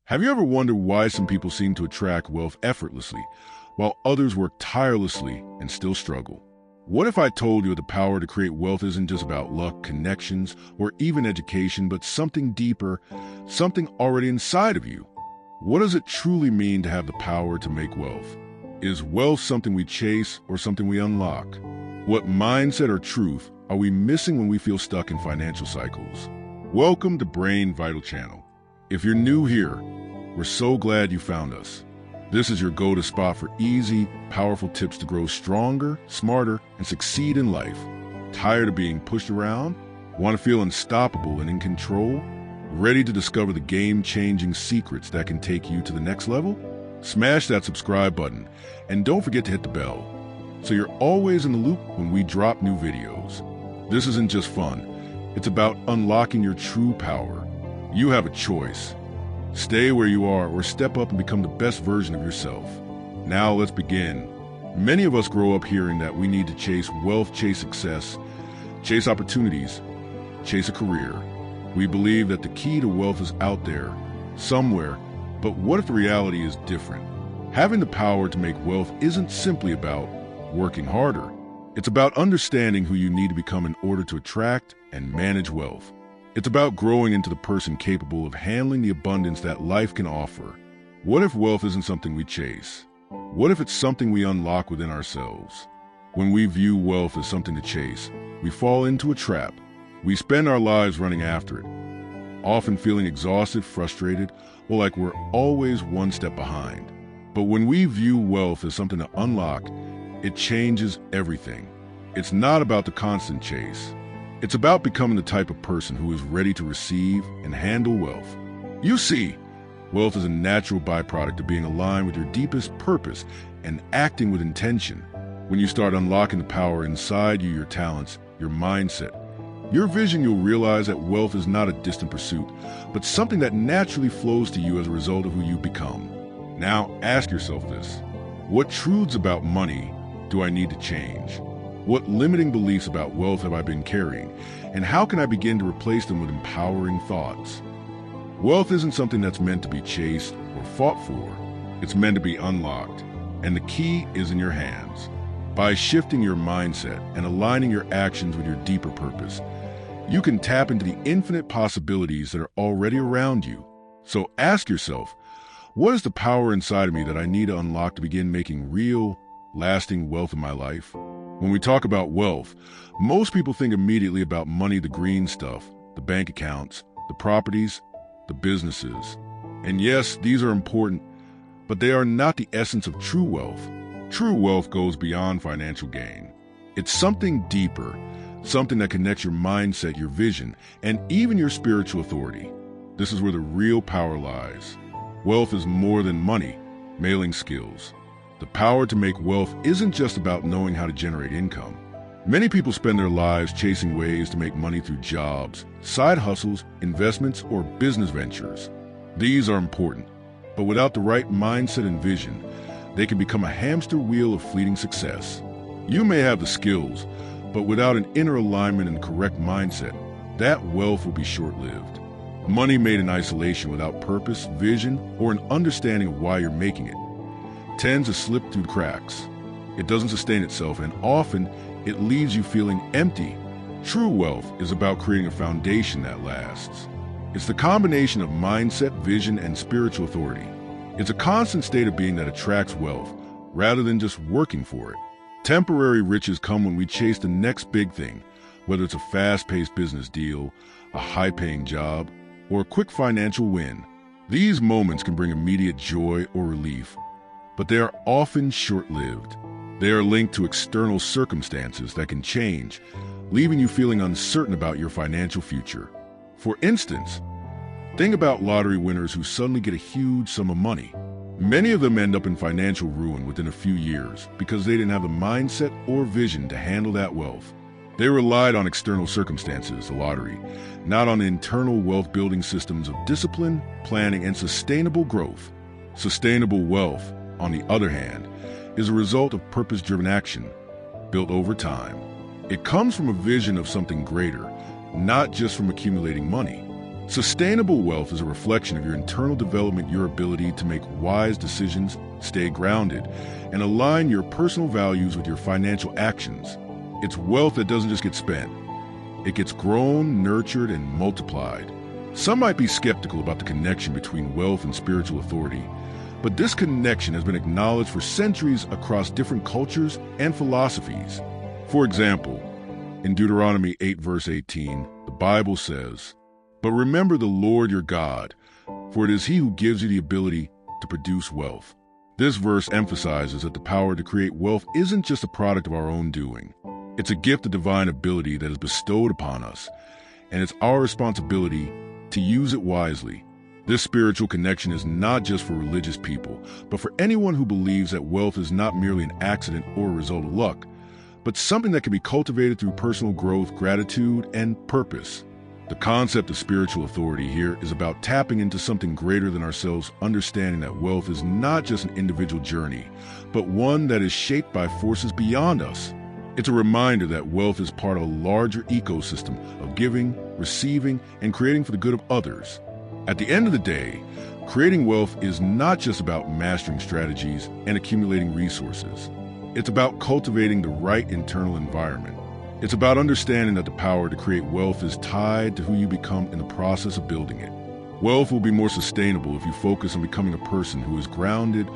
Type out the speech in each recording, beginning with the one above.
Have you ever wondered why some people seem to attract wealth effortlessly, while others work tirelessly and still struggle? What if I told you the power to create wealth isn't just about luck, connections, or even education, but something deeper, something already inside of you? What does it truly mean to have the power to make wealth? Is wealth something we chase or something we unlock? What mindset or truth are we missing when we feel stuck in financial cycles? Welcome to Brain Vital Channel. If you're new here, we're so glad you found us. This is your go-to spot for easy, powerful tips to grow stronger, smarter, and succeed in life. Tired of being pushed around? Want to feel unstoppable and in control? Ready to discover the game-changing secrets that can take you to the next level? Smash that subscribe button, and don't forget to hit the bell, so you're always in the loop when we drop new videos. This isn't just fun, it's about unlocking your true power. You have a choice. Stay where you are or step up and become the best version of yourself. Now let's begin. Many of us grow up hearing that we need to chase wealth, chase success, chase opportunities, chase a career. We believe that the key to wealth is out there, somewhere, but what if the reality is different? Having the power to make wealth isn't simply about working harder. It's about understanding who you need to become in order to attract and manage wealth. It's about growing into the person capable of handling the abundance that life can offer. What if wealth isn't something we chase? What if it's something we unlock within ourselves? When we view wealth as something to chase, we fall into a trap. We spend our lives running after it, often feeling exhausted, frustrated, or like we're always one step behind. But when we view wealth as something to unlock, it changes everything. It's not about the constant chase. It's about becoming the type of person who is ready to receive and handle wealth. You see, wealth is a natural byproduct of being aligned with your deepest purpose and acting with intention. When you start unlocking the power inside you, your talents, your mindset, your vision, you'll realize that wealth is not a distant pursuit, but something that naturally flows to you as a result of who you become. Now, ask yourself this. What truths about money do I need to change? What limiting beliefs about wealth have I been carrying? And how can I begin to replace them with empowering thoughts? Wealth isn't something that's meant to be chased or fought for. It's meant to be unlocked. And the key is in your hands. By shifting your mindset and aligning your actions with your deeper purpose, you can tap into the infinite possibilities that are already around you. So ask yourself, what is the power inside of me that I need to unlock to begin making real, lasting wealth in my life? When we talk about wealth, most people think immediately about money, the green stuff, the bank accounts, the properties, the businesses. And yes, these are important, but they are not the essence of true wealth. True wealth goes beyond financial gain. It's something deeper, something that connects your mindset, your vision, and even your spiritual authority. This is where the real power lies. Wealth is more than money, mailing skills. The power to make wealth isn't just about knowing how to generate income. Many people spend their lives chasing ways to make money through jobs, side hustles, investments, or business ventures. These are important, but without the right mindset and vision, they can become a hamster wheel of fleeting success. You may have the skills, but without an inner alignment and correct mindset, that wealth will be short-lived. Money made in isolation without purpose, vision, or an understanding of why you're making it tends to slip through the cracks. It doesn't sustain itself, and often it leaves you feeling empty. True wealth is about creating a foundation that lasts. It's the combination of mindset, vision, and spiritual authority. It's a constant state of being that attracts wealth, rather than just working for it. Temporary riches come when we chase the next big thing, whether it's a fast-paced business deal, a high-paying job, or a quick financial win. These moments can bring immediate joy or relief, but they are often short-lived. They are linked to external circumstances that can change, leaving you feeling uncertain about your financial future. For instance, think about lottery winners who suddenly get a huge sum of money. Many of them end up in financial ruin within a few years because they didn't have the mindset or vision to handle that wealth. They relied on external circumstances, the lottery, not on the internal wealth-building systems of discipline, planning, and sustainable growth. Sustainable wealth, on the other hand, is a result of purpose-driven action, built over time. It comes from a vision of something greater, not just from accumulating money. Sustainable wealth is a reflection of your internal development, your ability to make wise decisions, stay grounded, and align your personal values with your financial actions. It's wealth that doesn't just get spent. It gets grown, nurtured, and multiplied. Some might be skeptical about the connection between wealth and spiritual authority, but this connection has been acknowledged for centuries across different cultures and philosophies. For example, in Deuteronomy 8 verse 18, the Bible says, "But remember the Lord your God, for it is He who gives you the ability to produce wealth." This verse emphasizes that the power to create wealth isn't just a product of our own doing. It's a gift of divine ability that is bestowed upon us, and it's our responsibility to use it wisely. This spiritual connection is not just for religious people, but for anyone who believes that wealth is not merely an accident or a result of luck, but something that can be cultivated through personal growth, gratitude, and purpose. The concept of spiritual authority here is about tapping into something greater than ourselves, understanding that wealth is not just an individual journey, but one that is shaped by forces beyond us. It's a reminder that wealth is part of a larger ecosystem of giving, receiving, and creating for the good of others. At the end of the day, creating wealth is not just about mastering strategies and accumulating resources. It's about cultivating the right internal environment. It's about understanding that the power to create wealth is tied to who you become in the process of building it. Wealth will be more sustainable if you focus on becoming a person who is grounded,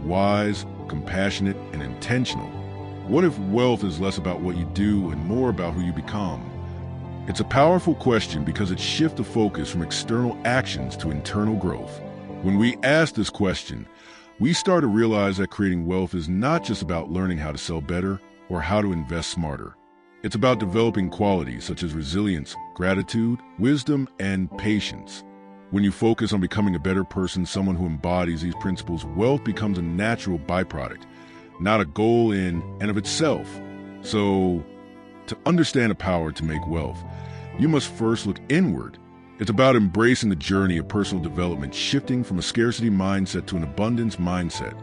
wise, compassionate, and intentional. What if wealth is less about what you do and more about who you become? It's a powerful question because it shifts the focus from external actions to internal growth. When we ask this question, we start to realize that creating wealth is not just about learning how to sell better or how to invest smarter. It's about developing qualities such as resilience, gratitude, wisdom, and patience. When you focus on becoming a better person, someone who embodies these principles, wealth becomes a natural byproduct, not a goal in and of itself. So, to understand the power to make wealth, you must first look inward. It's about embracing the journey of personal development, shifting from a scarcity mindset to an abundance mindset,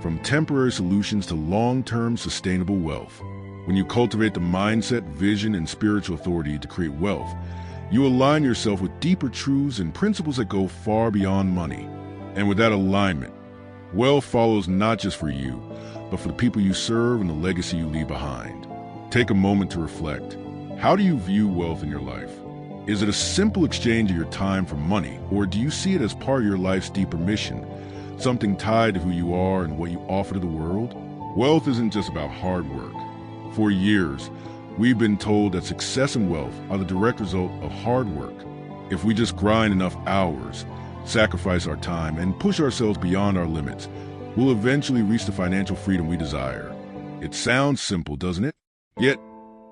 from temporary solutions to long-term sustainable wealth. When you cultivate the mindset, vision, and spiritual authority to create wealth, you align yourself with deeper truths and principles that go far beyond money. And with that alignment, wealth follows not just for you, but for the people you serve and the legacy you leave behind. Take a moment to reflect. How do you view wealth in your life? Is it a simple exchange of your time for money, or do you see it as part of your life's deeper mission, something tied to who you are and what you offer to the world? Wealth isn't just about hard work. For years, we've been told that success and wealth are the direct result of hard work. If we just grind enough hours, sacrifice our time, and push ourselves beyond our limits, we'll eventually reach the financial freedom we desire. It sounds simple, doesn't it? Yet,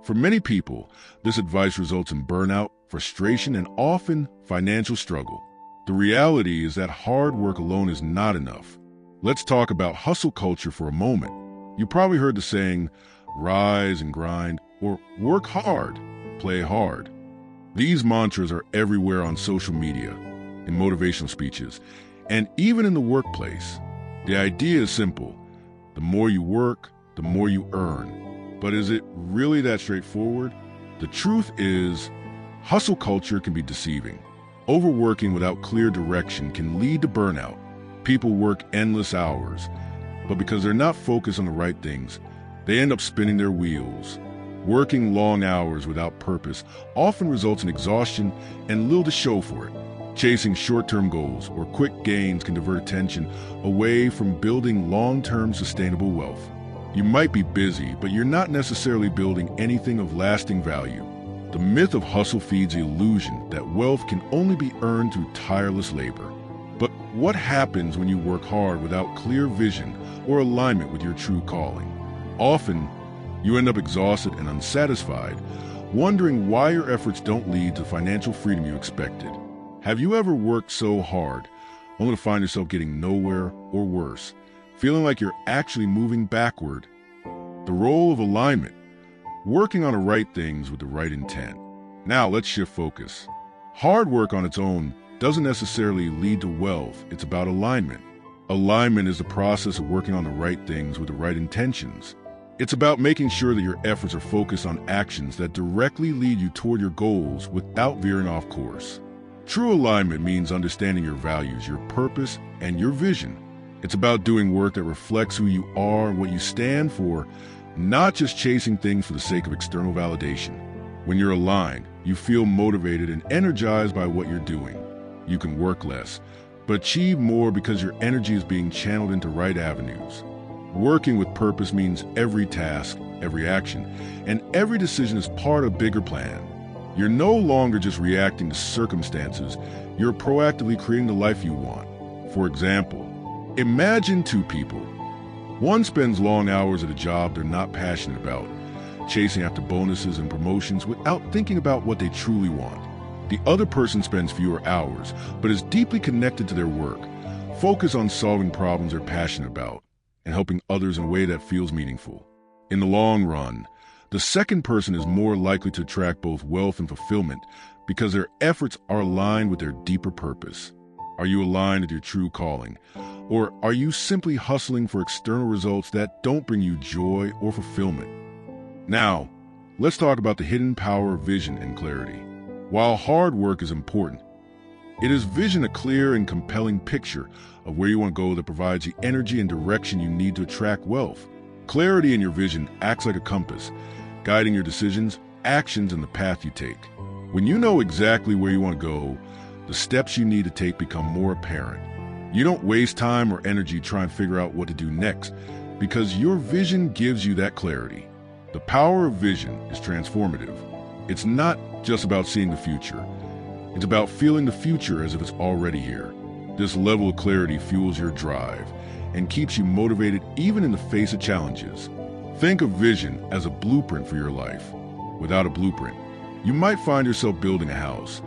for many people, this advice results in burnout, frustration, and often financial struggle. The reality is that hard work alone is not enough. Let's talk about hustle culture for a moment. You probably heard the saying, rise and grind, or work hard, play hard. These mantras are everywhere on social media, in motivational speeches, and even in the workplace. The idea is simple. The more you work, the more you earn. But is it really that straightforward? The truth is, hustle culture can be deceiving. Overworking without clear direction can lead to burnout. People work endless hours, but because they're not focused on the right things, they end up spinning their wheels. Working long hours without purpose often results in exhaustion and little to show for it. Chasing short-term goals or quick gains can divert attention away from building long-term sustainable wealth. You might be busy, but you're not necessarily building anything of lasting value. The myth of hustle feeds the illusion that wealth can only be earned through tireless labor. But what happens when you work hard without clear vision or alignment with your true calling? Often, you end up exhausted and unsatisfied, wondering why your efforts don't lead to the financial freedom you expected. Have you ever worked so hard, only to find yourself getting nowhere or worse, feeling like you're actually moving backward? The role of alignment, working on the right things with the right intent. Now let's shift focus. Hard work on its own doesn't necessarily lead to wealth. It's about alignment. Alignment is the process of working on the right things with the right intentions. It's about making sure that your efforts are focused on actions that directly lead you toward your goals without veering off course. True alignment means understanding your values, your purpose, and your vision. It's about doing work that reflects who you are and what you stand for, not just chasing things for the sake of external validation. When you're aligned, you feel motivated and energized by what you're doing. You can work less, but achieve more because your energy is being channeled into right avenues. Working with purpose means every task, every action, and every decision is part of a bigger plan. You're no longer just reacting to circumstances, you're proactively creating the life you want. For example, imagine two people. One spends long hours at a job they're not passionate about, chasing after bonuses and promotions without thinking about what they truly want. The other person spends fewer hours, but is deeply connected to their work, focused on solving problems they're passionate about, and helping others in a way that feels meaningful. In the long run, the second person is more likely to attract both wealth and fulfillment because their efforts are aligned with their deeper purpose. Are you aligned with your true calling? Or are you simply hustling for external results that don't bring you joy or fulfillment? Now, let's talk about the hidden power of vision and clarity. While hard work is important, it is vision a clear and compelling picture of where you want to go that provides the energy and direction you need to attract wealth. Clarity in your vision acts like a compass, guiding your decisions, actions, and the path you take. When you know exactly where you want to go, the steps you need to take become more apparent. You don't waste time or energy trying to figure out what to do next because your vision gives you that clarity. The power of vision is transformative. It's not just about seeing the future. It's about feeling the future as if it's already here. This level of clarity fuels your drive and keeps you motivated even in the face of challenges. Think of vision as a blueprint for your life. Without a blueprint, you might find yourself building a house,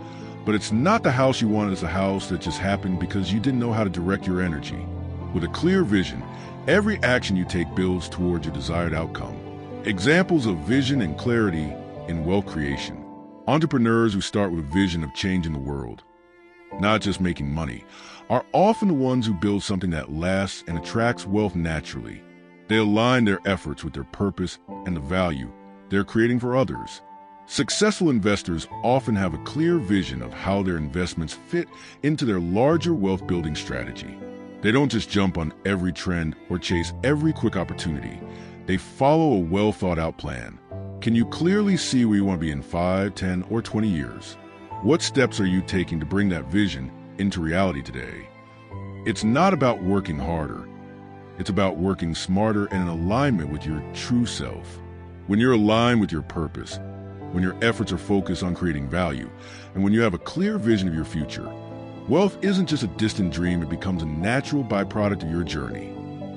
but it's not the house you wanted. It's a house that just happened because you didn't know how to direct your energy. With a clear vision, every action you take builds towards your desired outcome. Examples of vision and clarity in wealth creation. Entrepreneurs who start with a vision of changing the world, not just making money, are often the ones who build something that lasts and attracts wealth naturally. They align their efforts with their purpose and the value they're creating for others. Successful investors often have a clear vision of how their investments fit into their larger wealth-building strategy. They don't just jump on every trend or chase every quick opportunity. They follow a well-thought-out plan. Can you clearly see where you want to be in 5, 10, or 20 years? What steps are you taking to bring that vision into reality today? It's not about working harder. It's about working smarter and in alignment with your true self. When you're aligned with your purpose, when your efforts are focused on creating value, and when you have a clear vision of your future, wealth isn't just a distant dream, it becomes a natural byproduct of your journey.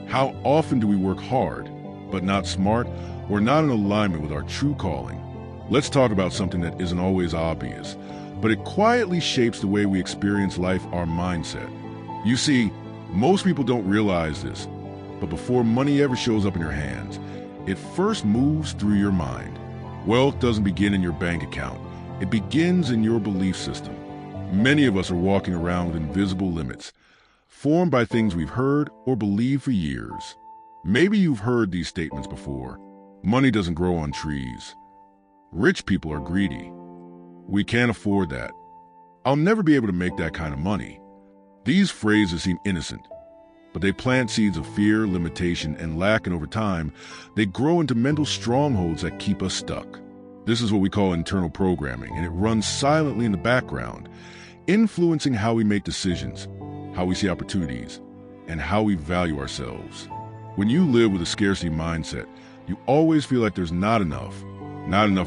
How often do we work hard, but not smart, or not in alignment with our true calling? Let's talk about something that isn't always obvious, but it quietly shapes the way we experience life, our mindset. You see, most people don't realize this, but before money ever shows up in your hands, it first moves through your mind. Wealth doesn't begin in your bank account. It begins in your belief system. Many of us are walking around with invisible limits, formed by things we've heard or believed for years. Maybe you've heard these statements before. Money doesn't grow on trees. Rich people are greedy. We can't afford that. I'll never be able to make that kind of money. These phrases seem innocent, but they plant seeds of fear, limitation, and lack, and over time, they grow into mental strongholds that keep us stuck. This is what we call internal programming, and it runs silently in the background, influencing how we make decisions, how we see opportunities, and how we value ourselves. When you live with a scarcity mindset, you always feel like there's not enough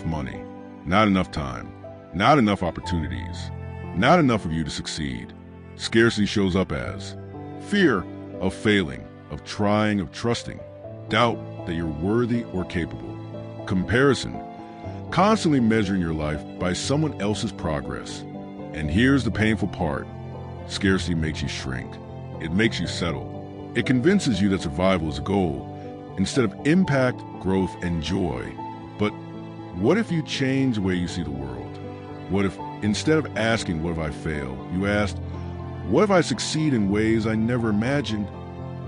money, not enough time, not enough opportunities, not enough of you to succeed. Scarcity shows up as fear of failing, of trying, of trusting, doubt that you're worthy or capable, comparison, constantly measuring your life by someone else's progress. And here's the painful part. Scarcity makes you shrink. It makes you settle. It convinces you that survival is a goal instead of impact, growth, and joy. But what if you change the way you see the world? What if, instead of asking, what if I fail, you asked, what if I succeed in ways I never imagined?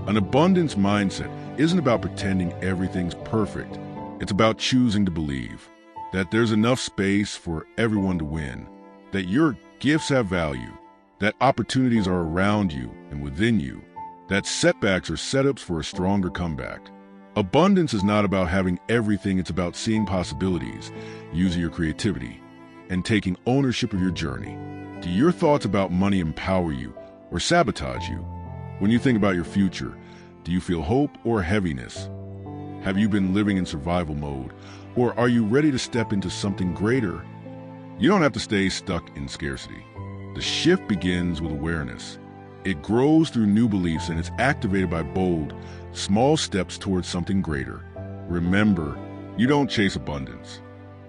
An abundance mindset isn't about pretending everything's perfect. It's about choosing to believe that there's enough space for everyone to win, that you're gifts have value, that opportunities are around you and within you, that setbacks are setups for a stronger comeback. Abundance is not about having everything, it's about seeing possibilities, using your creativity, and taking ownership of your journey. Do your thoughts about money empower you or sabotage you? When you think about your future, do you feel hope or heaviness? Have you been living in survival mode, or are you ready to step into something greater? You don't have to stay stuck in scarcity. The shift begins with awareness. It grows through new beliefs, and it's activated by bold, small steps towards something greater. Remember, you don't chase abundance.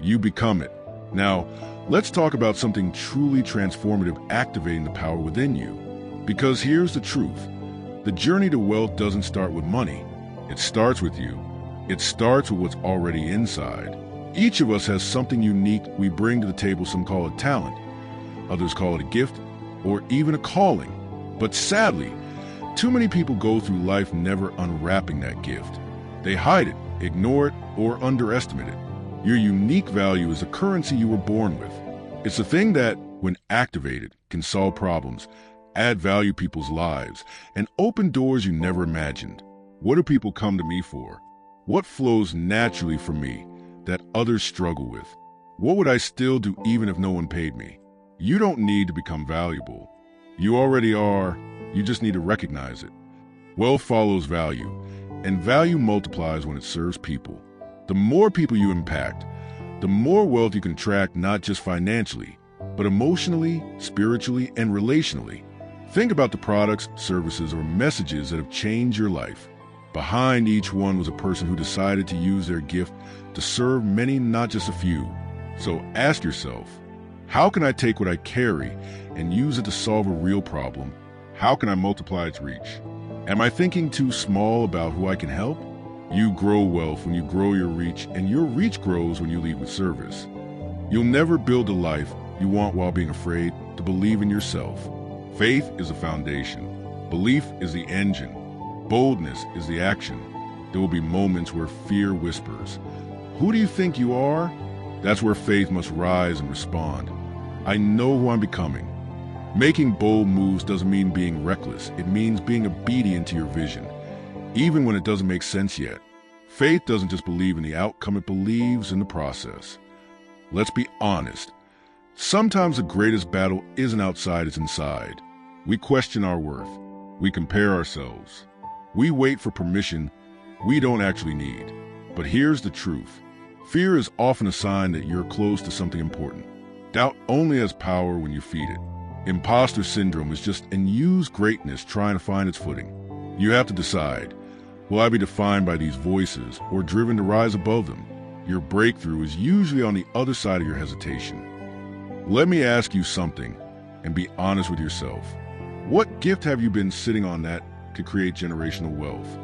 You become it. Now, let's talk about something truly transformative, activating the power within you. Because here's the truth. The journey to wealth doesn't start with money. It starts with you. It starts with what's already inside. Each of us has something unique we bring to the table. Some call it talent. Others call it a gift or even a calling. But sadly, too many people go through life never unwrapping that gift. They hide it, ignore it, or underestimate it. Your unique value is a currency you were born with. It's a thing that, when activated, can solve problems, add value to people's lives, and open doors you never imagined. What do people come to me for? What flows naturally from me that others struggle with? What would I still do even if no one paid me? You don't need to become valuable. You already are. You just need to recognize it. Wealth follows value, and value multiplies when it serves people. The more people you impact, the more wealth you can attract, not just financially, but emotionally, spiritually, and relationally. Think about the products, services, or messages that have changed your life. Behind each one was a person who decided to use their gift to serve many, not just a few. So ask yourself, how can I take what I carry and use it to solve a real problem? How can I multiply its reach? Am I thinking too small about who I can help? You grow wealth when you grow your reach, and your reach grows when you lead with service. You'll never build a life you want while being afraid to believe in yourself. Faith is the foundation. Belief is the engine. Boldness is the action. There will be moments where fear whispers, "Who do you think you are?" That's where faith must rise and respond. I know who I'm becoming. Making bold moves doesn't mean being reckless. It means being obedient to your vision, even when it doesn't make sense yet. Faith doesn't just believe in the outcome, it believes in the process. Let's be honest. Sometimes the greatest battle isn't outside, it's inside. We question our worth. We compare ourselves. We wait for permission we don't actually need. But here's the truth. Fear is often a sign that you're close to something important. Doubt only has power when you feed it. Imposter syndrome is just unused greatness trying to find its footing. You have to decide, will I be defined by these voices or driven to rise above them? Your breakthrough is usually on the other side of your hesitation. Let me ask you something and be honest with yourself. What gift have you been sitting on that could create generational wealth?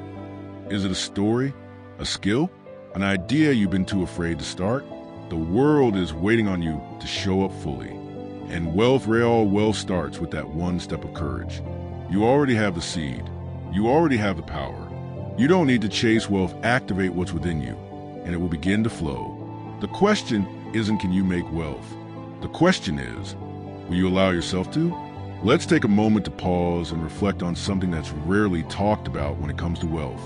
Is it a story, a skill, an idea you've been too afraid to start? The world is waiting on you to show up fully. And all wealth starts with that one step of courage. You already have the seed. You already have the power. You don't need to chase wealth. Activate what's within you, and it will begin to flow. The question isn't, can you make wealth? The question is, will you allow yourself to? Let's take a moment to pause and reflect on something that's rarely talked about when it comes to wealth,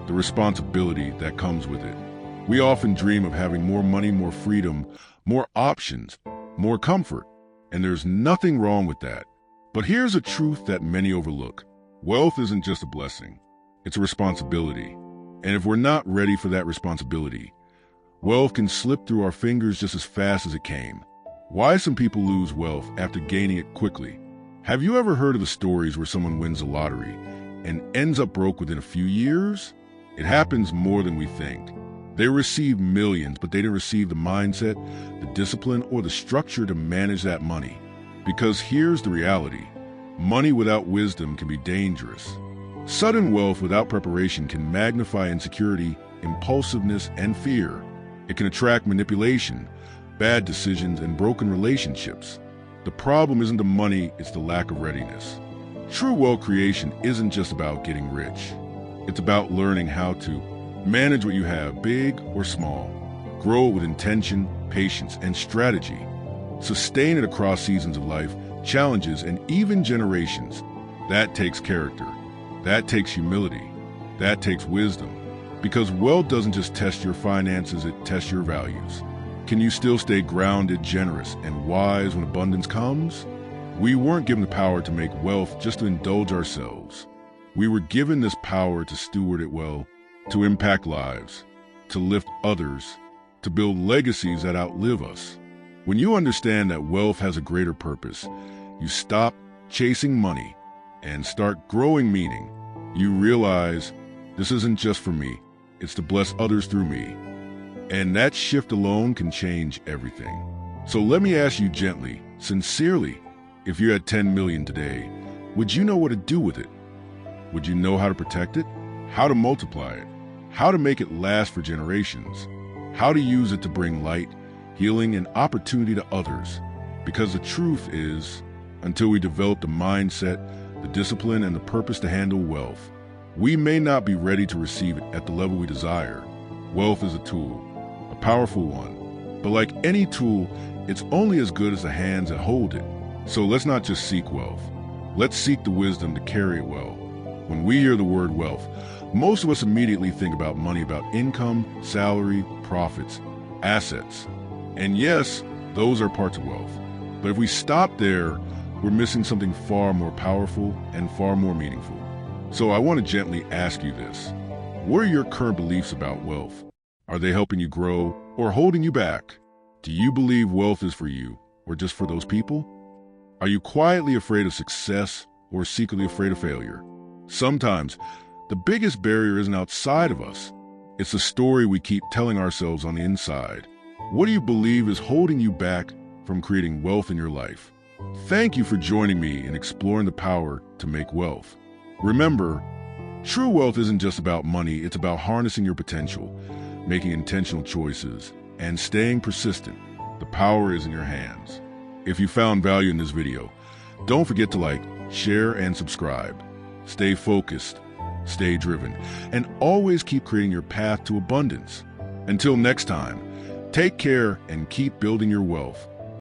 the responsibility that comes with it. We often dream of having more money, more freedom, more options, more comfort, and there's nothing wrong with that. But here's a truth that many overlook. Wealth isn't just a blessing, it's a responsibility. And if we're not ready for that responsibility, wealth can slip through our fingers just as fast as it came. Why some people lose wealth after gaining it quickly? Have you ever heard of the stories where someone wins the lottery and ends up broke within a few years? It happens more than we think. They receive millions, but they didn't receive the mindset, the discipline, or the structure to manage that money. Because here's the reality. Money without wisdom can be dangerous. Sudden wealth without preparation can magnify insecurity, impulsiveness, and fear. It can attract manipulation, bad decisions, and broken relationships. The problem isn't the money, it's the lack of readiness. True wealth creation isn't just about getting rich. It's about learning how to manage what you have, big or small. Grow it with intention, patience, and strategy. Sustain it across seasons of life challenges, and even generations. That takes character. That takes humility. That takes wisdom. Because wealth doesn't just test your finances, it tests your values. Can you still stay grounded, generous, and wise when abundance comes? We weren't given the power to make wealth just to indulge ourselves. We were given this power to steward it well, to impact lives, to lift others, to build legacies that outlive us. When you understand that wealth has a greater purpose, you stop chasing money and start growing meaning. You realize this isn't just for me, it's to bless others through me. And that shift alone can change everything. So let me ask you gently, sincerely, if you had 10 million today, would you know what to do with it? Would you know how to protect it? How to multiply it? How to make it last for generations? How to use it to bring light, healing, and opportunity to others? Because the truth is, until we develop the mindset, the discipline, and the purpose to handle wealth, we may not be ready to receive it at the level we desire. Wealth is a tool, a powerful one. But like any tool, it's only as good as the hands that hold it. So let's not just seek wealth. Let's seek the wisdom to carry it well. When we hear the word wealth, most of us immediately think about money, about income, salary, profits, assets. And yes, those are parts of wealth. But if we stop there, we're missing something far more powerful and far more meaningful. So I want to gently ask you this. What are your current beliefs about wealth? Are they helping you grow or holding you back? Do you believe wealth is for you or just for those people? Are you quietly afraid of success or secretly afraid of failure? Sometimes, the biggest barrier isn't outside of us. It's the story we keep telling ourselves on the inside. What do you believe is holding you back from creating wealth in your life? Thank you for joining me in exploring the power to make wealth. Remember, true wealth isn't just about money, it's about harnessing your potential, making intentional choices, and staying persistent. The power is in your hands. If you found value in this video, don't forget to like, share, and subscribe. Stay focused, stay driven, and always keep creating your path to abundance. Until next time, take care and keep building your wealth.